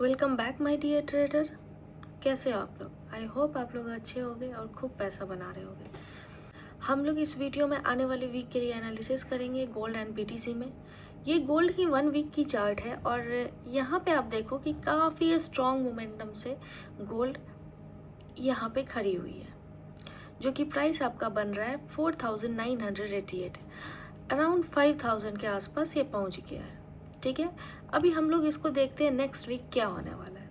Welcome back my dear trader. कैसे हो आप लोग? आई होप आप लोग अच्छे होंगे और खूब पैसा बना रहे होंगे। हम लोग इस वीडियो में आने वाले वीक के लिए एनालिसिस करेंगे गोल्ड एंड बीटीसी में। ये गोल्ड की 1 वीक की चार्ट है और यहाँ पे आप देखो कि काफ़ी स्ट्रॉन्ग मोमेंटम से गोल्ड यहाँ पे खड़ी हुई है, जो कि प्राइस आपका बन रहा है 4988, अराउंड 5000 के आसपास ये पहुँच गया है। ठीक है, अभी हम लोग इसको देखते हैं नेक्स्ट वीक क्या होने वाला है।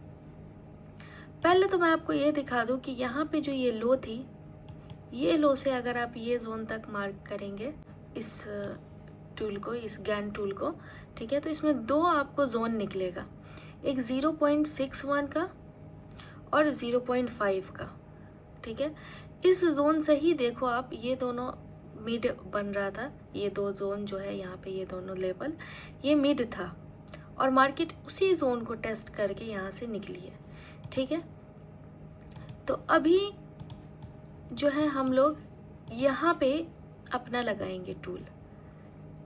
पहले तो मैं आपको ये दिखा दूं कि यहाँ पे जो ये लो थी, ये लो से अगर आप ये जोन तक मार्क करेंगे इस टूल को, इस गैन टूल को, ठीक है, तो इसमें दो आपको जोन निकलेगा, एक 0.61 का और 0.5 का। ठीक है, इस जोन से ही देखो आप, ये दोनों मिड बन रहा था, ये दो जोन जो है यहाँ पे, ये दोनों लेवल, ये मिड था और मार्केट उसी जोन को टेस्ट करके यहाँ से निकली है। ठीक है, तो अभी जो है हम लोग यहाँ पे अपना लगाएंगे टूल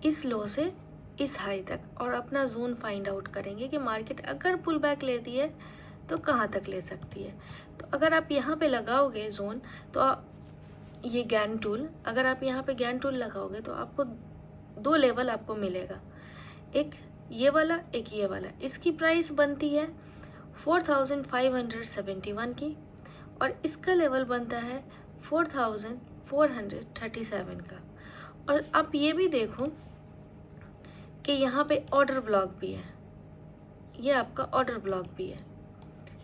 इस लो से इस हाई तक और अपना जोन फाइंड आउट करेंगे कि मार्केट अगर पुल बैक लेती है तो कहाँ तक ले सकती है। तो अगर आप यहाँ पे लगाओगे जोन, तो ये गैन टूल, अगर आप यहाँ पे गैन टूल लगाओगे तो आपको दो लेवल आपको मिलेगा, एक ये वाला, एक ये वाला। इसकी प्राइस बनती है 4571 की और इसका लेवल बनता है 4437 का। और आप ये भी देखो कि यहाँ पे ऑर्डर ब्लॉक भी है, ये आपका ऑर्डर ब्लॉक भी है।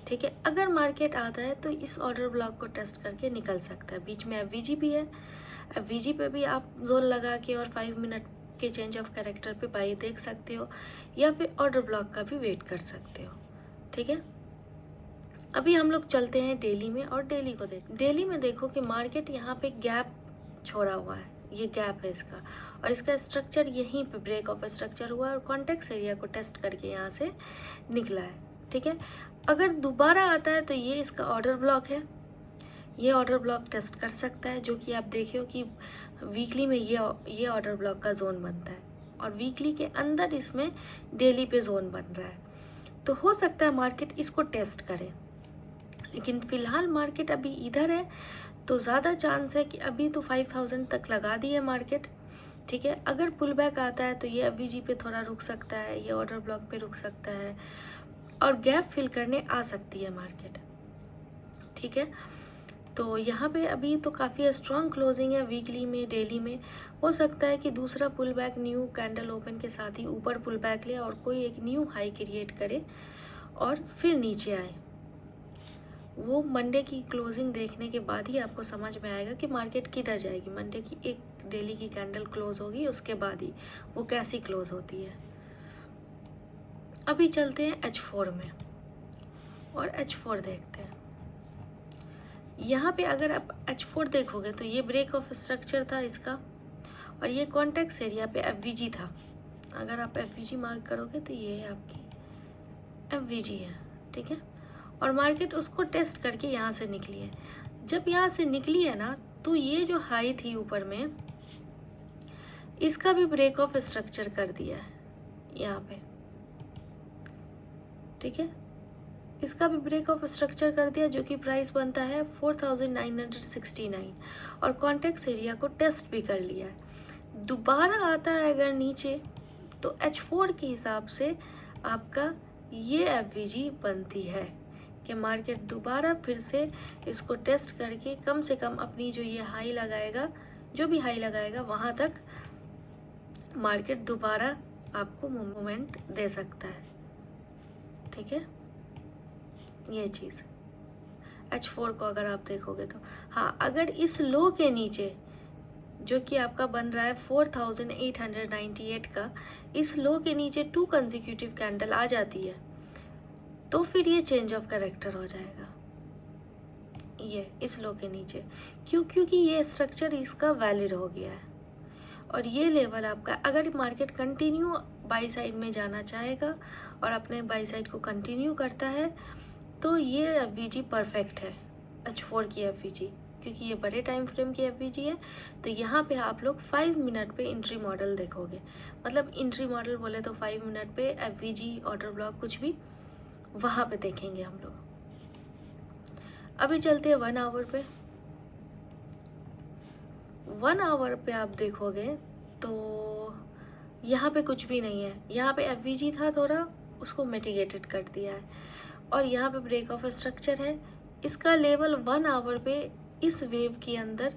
ठीक है, अगर मार्केट आता है तो इस ऑर्डर ब्लॉक को टेस्ट करके निकल सकता है। बीच में एफवीजी भी है, एफवीजी पे भी आप जोन लगा के और 5 मिनट के चेंज ऑफ कैरेक्टर पे बाई देख सकते हो या फिर ऑर्डर ब्लॉक का भी वेट कर सकते हो। ठीक है, अभी हम लोग चलते हैं डेली में और डेली को डेली में देखो कि मार्केट यहाँ पे गैप छोड़ा हुआ है, ये गैप है इसका, और इसका स्ट्रक्चर यहीं पे ब्रेक ऑफ स्ट्रक्चर हुआ और कॉन्टेक्स्ट एरिया को टेस्ट करके यहाँ से निकला है। ठीक है, अगर दोबारा आता है तो ये इसका ऑर्डर ब्लॉक है, ये ऑर्डर ब्लॉक टेस्ट कर सकता है, जो कि आप देखियो कि वीकली में ये ऑर्डर ब्लॉक का जोन बनता है और वीकली के अंदर इसमें डेली पे जोन बन रहा है। तो हो सकता है मार्केट इसको टेस्ट करे, लेकिन फिलहाल मार्केट अभी इधर है तो ज़्यादा चांस है कि अभी तो 5000 तक लगा दी है मार्केट। ठीक है, अगर पुल बैक आता है तो ये एफवीजी पे थोड़ा रुक सकता है, ये ऑर्डर ब्लॉक पे रुक सकता है और गैप फिल करने आ सकती है मार्केट। ठीक है, तो यहाँ पे अभी तो काफ़ी स्ट्रॉन्ग क्लोजिंग है वीकली में, डेली में। हो सकता है कि दूसरा pull back new candle open के साथ ही ऊपर पुल बैक ले और कोई एक न्यू हाई क्रिएट करे और फिर नीचे आए। वो मंडे की क्लोजिंग देखने के बाद ही आपको समझ में आएगा कि मार्केट किधर जाएगी। मंडे की एक डेली की कैंडल क्लोज होगी, उसके बाद ही वो कैसी क्लोज होती है। अभी चलते हैं H4 में और H4 देखते हैं। यहाँ पे अगर आप H4 देखोगे तो ये ब्रेक ऑफ स्ट्रक्चर था इसका और ये कॉन्टेक्स्ट एरिया पे एफवीजी था। अगर आप एफवीजी मार्क करोगे तो ये आपकी एफवीजी है। ठीक है, और मार्केट उसको टेस्ट करके यहाँ से निकली है। जब यहाँ से निकली है ना, तो ये जो हाई थी ऊपर में, इसका भी ब्रेक ऑफ स्ट्रक्चर कर दिया है यहाँ पे। ठीक है, इसका भी ब्रेक ऑफ स्ट्रक्चर कर दिया, जो कि प्राइस बनता है 4969 और कॉन्टेक्स्ट एरिया को टेस्ट भी कर लिया है। दोबारा आता है अगर नीचे तो H4 के हिसाब से आपका ये एफवीजी बनती है कि मार्केट दोबारा फिर से इसको टेस्ट करके कम से कम अपनी जो ये हाई लगाएगा, जो भी हाई लगाएगा वहाँ तक मार्केट दोबारा आपको मूवमेंट दे सकता है। ठीक है, ये चीज़ H4 को अगर आप देखोगे तो, हाँ, अगर इस लो के नीचे जो कि आपका बन रहा है 4898 का, इस लो के नीचे 2 कंसेक्यूटिव कैंडल आ जाती है तो फिर ये चेंज ऑफ कैरेक्टर हो जाएगा, ये इस लो के नीचे। क्योंकि ये स्ट्रक्चर इसका वैलिड हो गया है और ये लेवल आपका, अगर मार्केट कंटिन्यू बाई साइड में जाना चाहेगा और अपने बाई साइड को कंटिन्यू करता है तो ये एफवीजी परफेक्ट है, H4 की एफवीजी, क्योंकि ये बड़े टाइम फ्रेम की एफवीजी है। तो यहाँ पे आप लोग 5 मिनट पे एंट्री मॉडल देखोगे, मतलब एंट्री मॉडल बोले तो 5 मिनट पे एफवीजी, ऑर्डर ब्लॉक, कुछ भी वहाँ पे देखेंगे हम लोग। अभी चलते हैं 1 आवर पे। 1 आवर पे आप देखोगे तो यहाँ पे कुछ भी नहीं है। यहाँ पे FVG था थोड़ा, उसको मिटिगेटेड कर दिया है, और यहाँ पे ब्रेक ऑफ स्ट्रक्चर है। इसका लेवल 1 आवर पे इस वेव के अंदर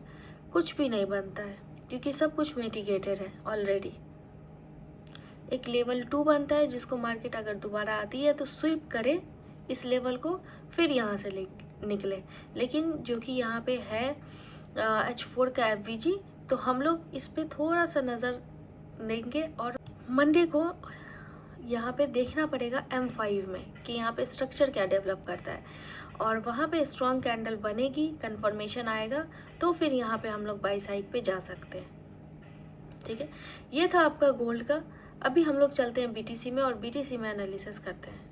कुछ भी नहीं बनता है, क्योंकि सब कुछ मिटिगेटेड है ऑलरेडी। एक लेवल 2 बनता है, जिसको मार्केट अगर दोबारा आती है तो स्वीप करे इस लेवल को, फिर यहाँ से निकले। लेकिन जो कि यहाँ पे है H4 का FVG, तो हम लोग इस पे थोड़ा सा नज़र देंगे, और मंडे को यहाँ पे देखना पड़ेगा M5 में कि यहाँ पे स्ट्रक्चर क्या डेवलप करता है, और वहाँ पे स्ट्रॉन्ग कैंडल बनेगी, कंफर्मेशन आएगा, तो फिर यहाँ पे हम लोग बाई साइड पे जा सकते हैं। ठीक है, ये था आपका गोल्ड का। अभी हम लोग चलते हैं BTC में, और BTC में एनालिसिस करते हैं।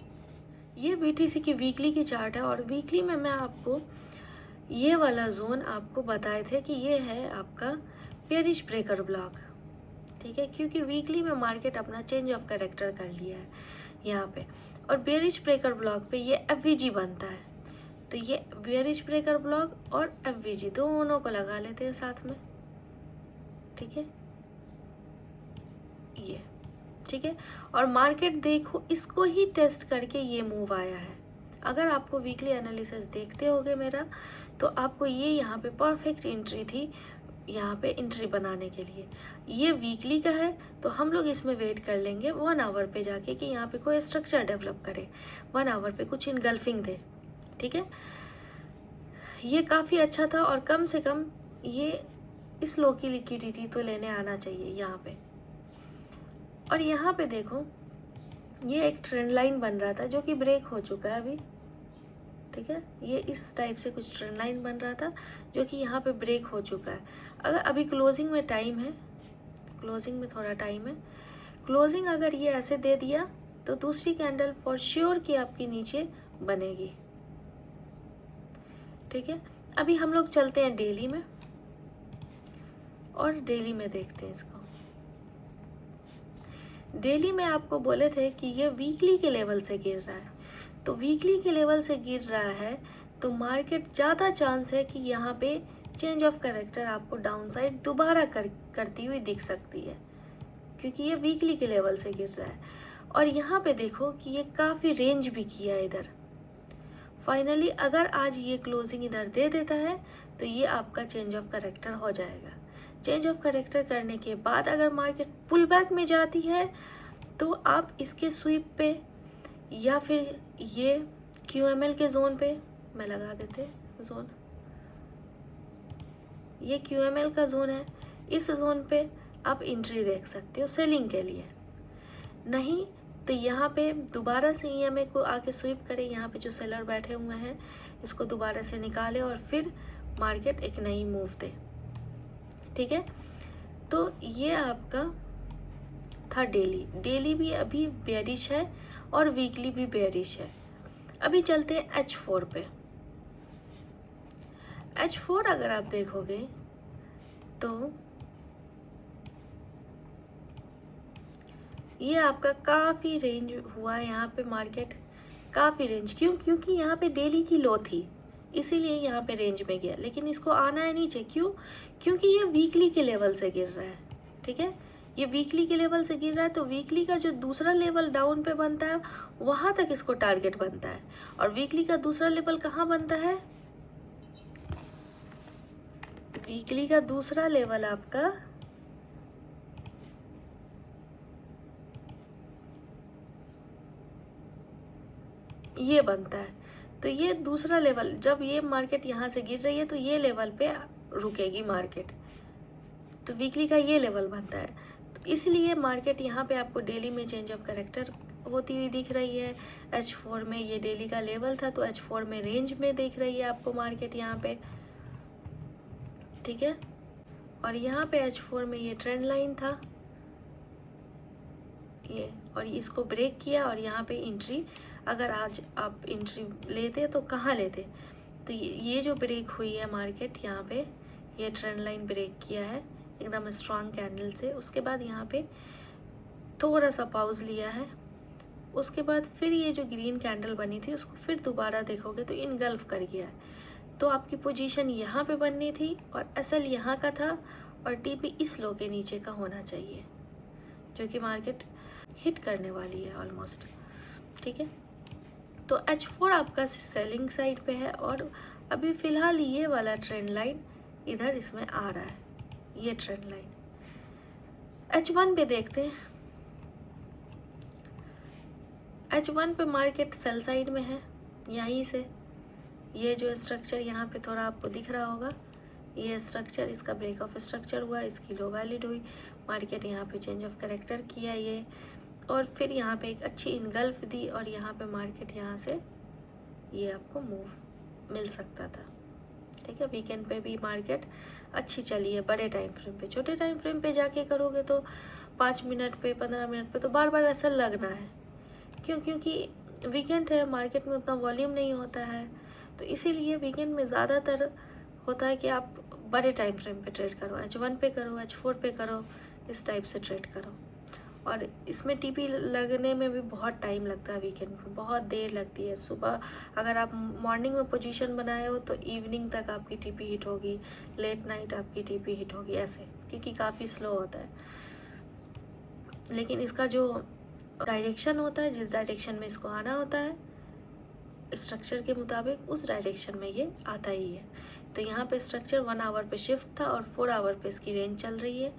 ये BTC की वीकली की चार्ट है, और वीकली में मैं आपको ये वाला जोन आपको बताए थे कि ये है आपका बेयरिश ब्रेकर ब्लॉक। ठीक है, क्योंकि वीकली में मार्केट अपना चेंज ऑफ कैरेक्टर कर लिया है यहाँ पे, और बेयरिश ब्रेकर ब्लॉक पे ये FVG बनता है। तो ये बेयरिश ब्रेकर ब्लॉक और FVG दोनों को लगा लेते हैं साथ में। ठीक है, ये ठीक है, और मार्केट देखो इसको ही टेस्ट करके ये मूव आया है। अगर आपको वीकली एनालिसिस देखते होगे मेरा, तो आपको ये यहाँ पे परफेक्ट एंट्री थी, यहाँ पे एंट्री बनाने के लिए। ये वीकली का है, तो हम लोग इसमें वेट कर लेंगे 1 आवर पे जाके कि यहाँ पे कोई स्ट्रक्चर डेवलप करे, 1 आवर पे कुछ इनगल्फिंग दे। ठीक है, ये काफ़ी अच्छा था, और कम से कम ये इस लो की लिक्विडिटी तो लेने आना चाहिए यहाँ पे। और यहाँ पे देखो ये एक ट्रेंड लाइन बन रहा था, जो कि ब्रेक हो चुका है अभी। ठीक है, ये इस टाइप से कुछ ट्रेंड लाइन बन रहा था, जो कि यहाँ पे ब्रेक हो चुका है। अगर अभी क्लोजिंग में टाइम है, क्लोजिंग में थोड़ा टाइम है, क्लोजिंग अगर ये ऐसे दे दिया तो दूसरी कैंडल फॉर श्योर कि आपकी नीचे बनेगी। ठीक है, अभी हम लोग चलते हैं डेली में, और डेली में देखते हैं इसको। डेली में आपको बोले थे कि ये वीकली के लेवल से गिर रहा है, तो वीकली के लेवल से गिर रहा है तो मार्केट ज़्यादा चांस है कि यहाँ पे चेंज ऑफ कैरेक्टर आपको डाउन साइड दोबारा करती हुई दिख सकती है, क्योंकि ये वीकली के लेवल से गिर रहा है। और यहाँ पे देखो कि ये काफ़ी रेंज भी किया है इधर। फाइनली अगर आज ये क्लोजिंग इधर दे देता है तो ये आपका चेंज ऑफ कैरेक्टर हो जाएगा। चेंज ऑफ कैरेक्टर करने के बाद अगर मार्केट पुल बैक में जाती है तो आप इसके स्वीप पे, या फिर ये QML के जोन पे मैं लगा देते जोन, ये QML का जोन है, इस जोन पे आप एंट्री देख सकते हो सेलिंग के लिए। नहीं तो यहाँ पे दोबारा से EMA को आके स्वीप करे, यहाँ पे जो सेलर बैठे हुए हैं इसको दोबारा से निकाले, और फिर मार्केट एक नई मूव दे। ठीक है, तो ये आपका था डेली। डेली भी अभी बेयरिश है और वीकली भी बेयरिश है। अभी चलते हैं H4 पे। H4 अगर आप देखोगे तो ये आपका काफ़ी रेंज हुआ है यहाँ पे, मार्केट काफ़ी रेंज, क्योंकि यहाँ पे डेली की लो थी इसीलिए यहाँ पे रेंज में गया, लेकिन इसको आना है नीचे। क्योंकि ये वीकली के लेवल से गिर रहा है। ठीक है, ये वीकली के लेवल से गिर रहा है, तो वीकली का जो दूसरा लेवल डाउन पे बनता है वहाँ तक इसको टारगेट बनता है। और वीकली का दूसरा लेवल कहाँ बनता है? वीकली का दूसरा लेवल आपका ये बनता है। तो ये दूसरा लेवल, जब ये मार्केट यहाँ से गिर रही है तो ये लेवल पे रुकेगी मार्केट, तो वीकली का ये लेवल बनता है। तो इसलिए मार्केट यहाँ पे आपको डेली में चेंज ऑफ कैरेक्टर होती हुई दिख रही है। H4 में ये डेली का लेवल था, तो H4 में रेंज में दिख रही है आपको मार्केट यहाँ पे। ठीक है, और यहाँ पे H4 में ये ट्रेंड लाइन था ये, और इसको ब्रेक किया, और यहाँ पे एंट्री, अगर आज आप एंट्री लेते तो कहाँ लेते? तो ये जो ब्रेक हुई है मार्केट यहाँ पे, ये ट्रेंड लाइन ब्रेक किया है एकदम स्ट्रॉन्ग कैंडल से। उसके बाद यहाँ पे थोड़ा सा पॉज लिया है, उसके बाद फिर ये जो ग्रीन कैंडल बनी थी उसको फिर दोबारा देखोगे तो इनगल्फ कर गया है। तो आपकी पोजीशन यहाँ पे बननी थी और असल यहाँ का था, और टीपी इस लो के नीचे का होना चाहिए, जो कि मार्केट हिट करने वाली है ऑलमोस्ट। ठीक है, तो H4 आपका सेलिंग साइड पे है, और अभी फ़िलहाल ये वाला ट्रेंड लाइन इधर इसमें आ रहा है, ये ट्रेंड लाइन। H1 पे देखते हैं। H1 पे मार्केट सेल साइड में है, यहीं से ये जो स्ट्रक्चर यहाँ पे थोड़ा आपको दिख रहा होगा, ये स्ट्रक्चर, इसका ब्रेक ऑफ स्ट्रक्चर हुआ, इसकी लो वैलिड हुई, मार्केट यहाँ पे चेंज ऑफ कैरेक्टर किया ये, और फिर यहाँ पे एक अच्छी इनगल्फ दी, और यहाँ पे मार्केट यहाँ से ये आपको मूव मिल सकता था। ठीक है, वीकेंड पे भी मार्केट अच्छी चली है बड़े टाइम फ्रेम पे। छोटे टाइम फ्रेम पे जाके करोगे तो 5 मिनट पे 15 मिनट पे तो बार बार ऐसा लगना है, क्योंकि वीकेंड है, मार्केट में उतना वॉल्यूम नहीं होता है, तो इसीलिए वीकेंड में ज़्यादातर होता है कि आप बड़े टाइम फ्रेम पे ट्रेड करो, H1 पे करो, H4 पे करो, इस टाइप से ट्रेड करो। और इसमें टीपी लगने में भी बहुत टाइम लगता है, वीकेंड में बहुत देर लगती है। सुबह अगर आप मॉर्निंग में पोजीशन बनाए हो तो इवनिंग तक आपकी टीपी हिट होगी, लेट नाइट आपकी टीपी हिट होगी, ऐसे, क्योंकि काफ़ी स्लो होता है। लेकिन इसका जो डायरेक्शन होता है, जिस डायरेक्शन में इसको आना होता है स्ट्रक्चर के मुताबिक, उस डायरेक्शन में ये आता ही है। तो यहाँ पे स्ट्रक्चर 1 आवर पे शिफ्ट था और 4 आवर पे इसकी रेंज चल रही है।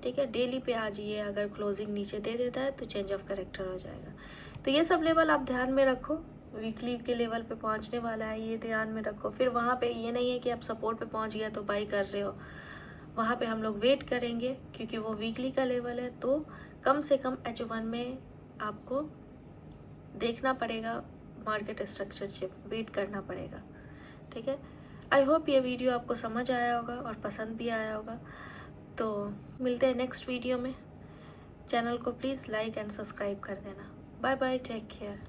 ठीक है, डेली पे आज ये अगर क्लोजिंग नीचे दे देता है तो चेंज ऑफ कैरेक्टर हो जाएगा। तो ये सब लेवल आप ध्यान में रखो, वीकली के लेवल पे पहुंचने वाला है, ये ध्यान में रखो। फिर वहाँ पे ये नहीं है कि आप सपोर्ट पे पहुंच गया तो बाई कर रहे हो, वहाँ पे हम लोग वेट करेंगे, क्योंकि वो वीकली का लेवल है। तो कम से कम H1 में आपको देखना पड़ेगा, मार्केट स्ट्रक्चर शिफ्ट वेट करना पड़ेगा। ठीक है, आई होप ये वीडियो आपको समझ आया होगा और पसंद भी आया होगा। तो मिलते हैं नेक्स्ट वीडियो में। चैनल को प्लीज़ लाइक एंड सब्सक्राइब कर देना। Bye bye, take care.